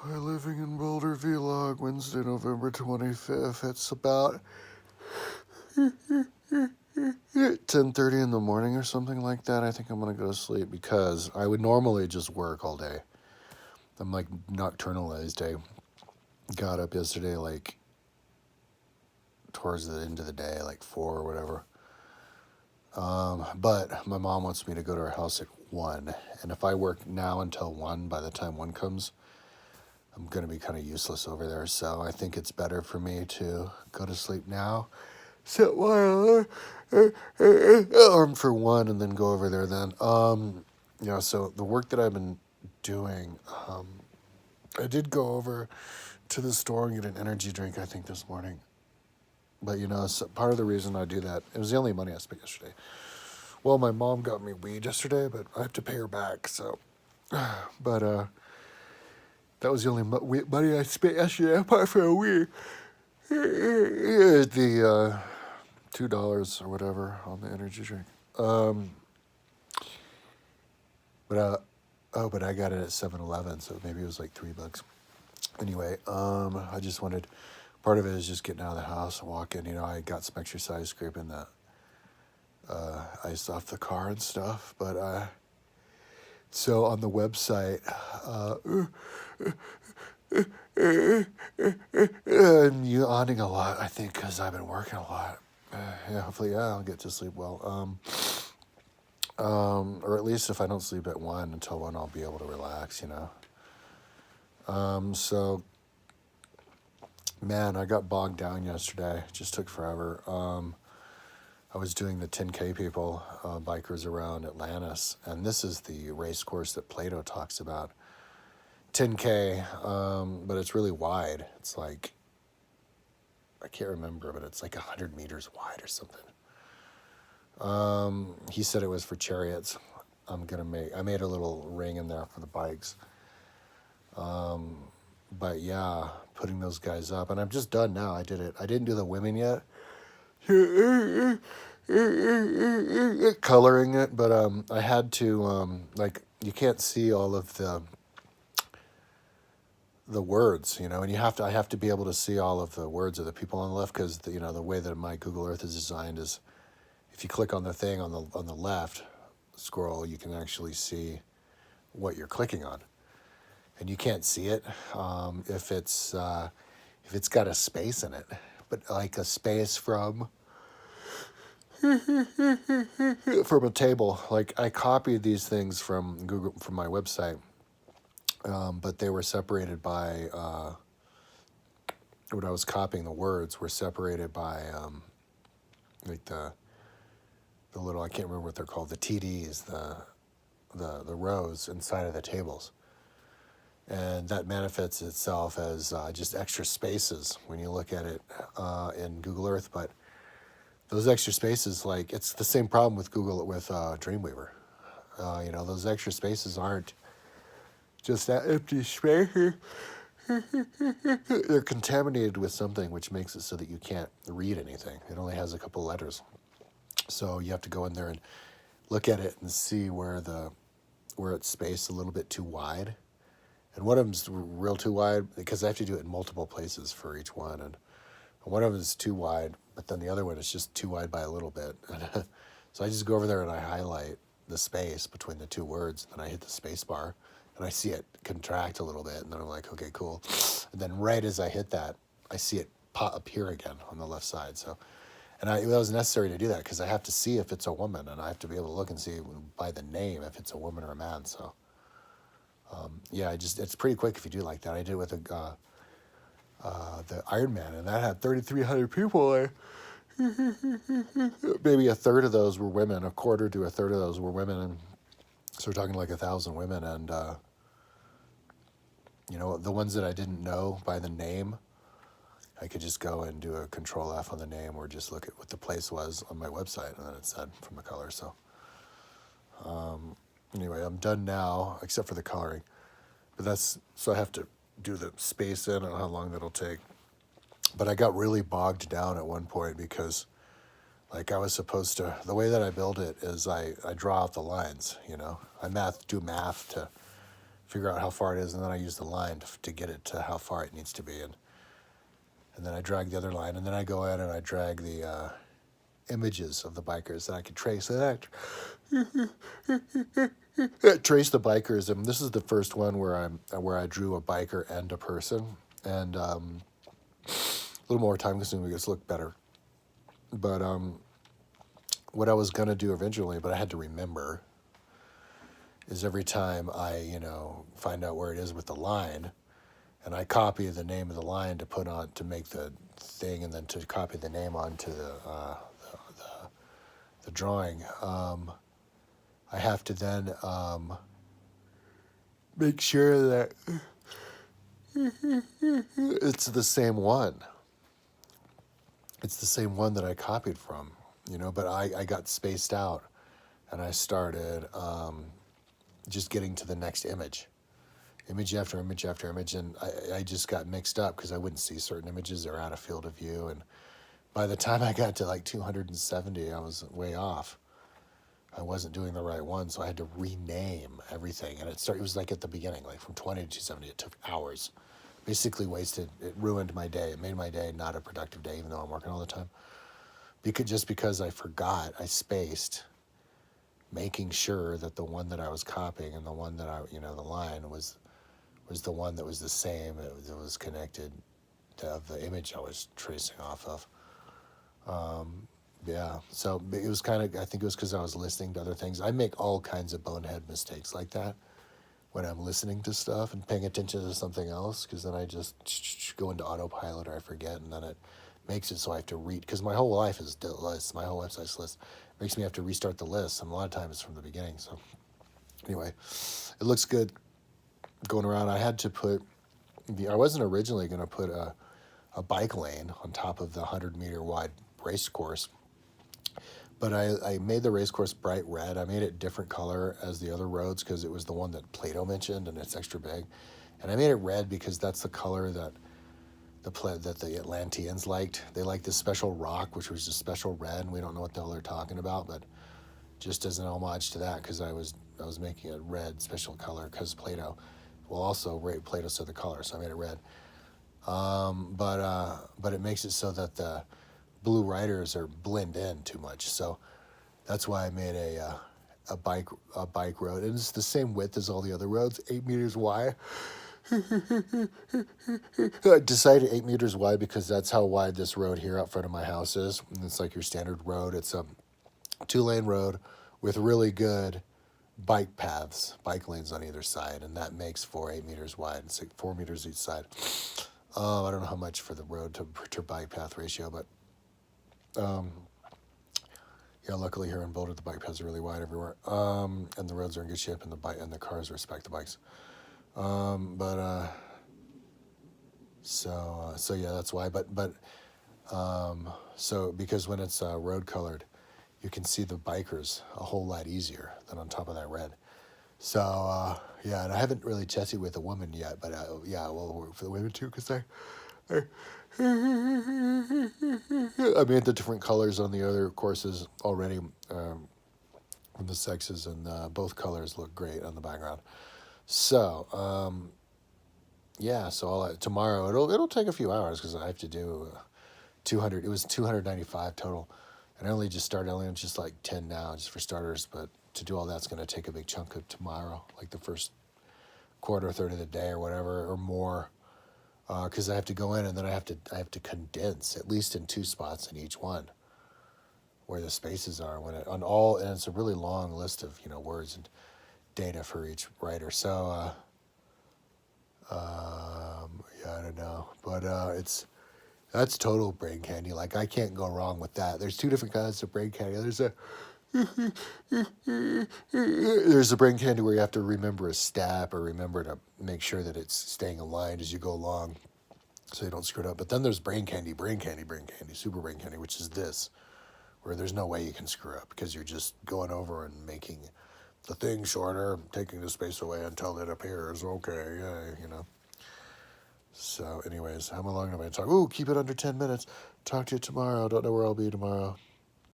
My Living in Boulder vlog, Wednesday, November 25th. It's about 10:30 in the morning or something like that. I think I'm going to go to sleep because I would normally just work all day. I'm like nocturnalized. I got up yesterday like towards the end of the day, like 4 or whatever. But my mom wants me to go to her house at 1. And if I work now until 1, by the time 1 comes, I'm going to be kind of useless over there. So I think it's better for me to go to sleep now, set my alarm for 1, and then go over there then. So the work that I've been doing, I did go over to the store and get an energy drink, I think, this morning. But, so part of the reason I do that, it was the only money I spent yesterday. Well, my mom got me weed yesterday, but I have to pay her back, so. But, that was the only money I spent yesterday, apart from weed. The $2 or whatever on the energy drink. But I got it at 7-Eleven, so maybe it was like $3. Anyway, I just wanted, part of it is just getting out of the house and walking. I got some exercise scraping the ice off the car and stuff. But so on the website, and yawning a lot, I think, because I've been working a lot. Hopefully, I'll get to sleep well. Or at least if I don't sleep at 1 until 1, I'll be able to relax, So, man, I got bogged down yesterday. It just took forever. I was doing the 10K people, bikers around Atlantis, and this is the race course that Plato talks about. 10K, but it's really wide. It's like, I can't remember, but it's like 100 meters wide or something. He said it was for chariots. I made a little ring in there for the bikes. But yeah, putting those guys up, and I'm just done now. I did it. I didn't do the women yet. Coloring it, but I had to you can't see all of the words, and I have to be able to see all of the words of the people on the left, because the way that my Google Earth is designed is, if you click on the thing on the left scroll, you can actually see what you're clicking on, and you can't see it if it's got a space in it, but like a space from a table. Like, I copied these things from Google, from my website, but they were separated by when I was copying, the words were separated by like the little, I can't remember what they're called, the TDs, the rows inside of the tables. And that manifests itself as just extra spaces when you look at it in Google Earth. But those extra spaces, like, it's the same problem with Dreamweaver. Those extra spaces aren't just that empty space. They're contaminated with something which makes it so that you can't read anything. It only has a couple letters. So you have to go in there and look at it and see where it's spaced a little bit too wide. And one of them's real too wide, because I have to do it in multiple places for each one. And one of them is too wide, but then the other one is just too wide by a little bit. So I just go over there and I highlight the space between the two words, and then I hit the space bar, and I see it contract a little bit, and then I'm like, okay, cool. And then right as I hit that, I see it appear again on the left side. So, and it was necessary to do that because I have to see if it's a woman, and I have to be able to look and see by the name if it's a woman or a man. So, it's pretty quick if you do like that. I did it with the Iron Man, and that had 3,300 people there. Maybe a third of those were women, a quarter to a third of those were women, and so we're talking like 1,000 women. And the ones that I didn't know by the name, I could just go and do a Control F on the name, or just look at what the place was on my website, and then it said from the color. So anyway, I'm done now, except for the coloring. But so I have to do the space in. I don't know how long that'll take. But I got really bogged down at one point because, like, I was supposed to, the way that I build it is I draw out the lines, I do math figure out how far it is, and then I use the line to get it to how far it needs to be, and then I drag the other line, and then I go in and I drag the images of the bikers that I could trace. And trace the bikers, and this is the first one where I drew a biker and a person, and a little more time consuming because it looked better. But what I was gonna do eventually, but I had to remember, is every time I find out where it is with the line, and I copy the name of the line to put on to make the thing, and then to copy the name onto the drawing. I have to then make sure that it's the same one. It's the same one that I copied from, but I got spaced out, and I started just getting to the next image after image after image, and I just got mixed up because I wouldn't see certain images that are out of field of view, and by the time I got to like 270, I was way off. I wasn't doing the right one, so I had to rename everything, and it was like at the beginning, like from 20 to 270, it took hours. Basically wasted, it ruined my day. It made my day not a productive day, even though I'm working all the time. Because I forgot, I spaced, making sure that the one that I was copying and the one that the line was the one that was the same, it was connected to the image I was tracing off of. Yeah, so it was I think it was because I was listening to other things. I make all kinds of bonehead mistakes like that when I'm listening to stuff and paying attention to something else, because then I just go into autopilot, or I forget, and then it makes it so I have to read, because my whole life is lists. My whole website's list. It makes me have to restart the list, and a lot of times it's from the beginning. So anyway, it looks good going around. I had to put I wasn't originally going to put a bike lane on top of the 100-meter wide race course, but I made the race course bright red. I made it different color as the other roads because it was the one that Plato mentioned, and it's extra big. And I made it red because that's the color that the Atlanteans liked. They liked this special rock, which was a special red, and we don't know what the hell they're talking about, but just as an homage to that, because I was making a red special color because Plato, Plato said the color, so I made it red. But it makes it so that the blue riders are blend in too much, so that's why I made a bike road, and it's the same width as all the other roads, 8 meters wide. I decided 8 meters wide because that's how wide this road here out front of my house is. And it's like your standard road. It's a 2-lane road with really good bike paths, bike lanes on either side, and that makes for 8 meters wide. It's like 4 meters each side. I don't know how much for the road to bike path ratio, but yeah, luckily here in Boulder, the bike paths are really wide everywhere, and the roads are in good shape, and the cars respect the bikes. So yeah, that's why. So because when it's road colored, you can see the bikers a whole lot easier than on top of that red. So yeah, and I haven't really tested with a woman yet, but yeah, well, for the women too, because I made the different colors on the other courses already from the sexes, and both colors look great on the background. So yeah, so tomorrow it'll take a few hours because I have to do 200. It was 295 total, and I only just started. I only just like 10 now, just for starters. But to do all that's going to take a big chunk of tomorrow, like the first quarter, third of the day, or whatever, or more. Because I have to go in, and then I have to condense at least in 2 spots in each one, where the spaces are and it's a really long list of words and data for each writer. So yeah, I don't know, but that's total brain candy. Like, I can't go wrong with that. There's 2 different kinds of brain candy. There's a brain candy where you have to remember a step or remember to make sure that it's staying aligned as you go along so you don't screw it up. But then there's brain candy, super brain candy, which is this, where there's no way you can screw up because you're just going over and making the thing shorter, taking the space away until it appears. Okay, yeah, So anyways, how long am I talking? Ooh, keep it under 10 minutes. Talk to you tomorrow. Don't know where I'll be tomorrow.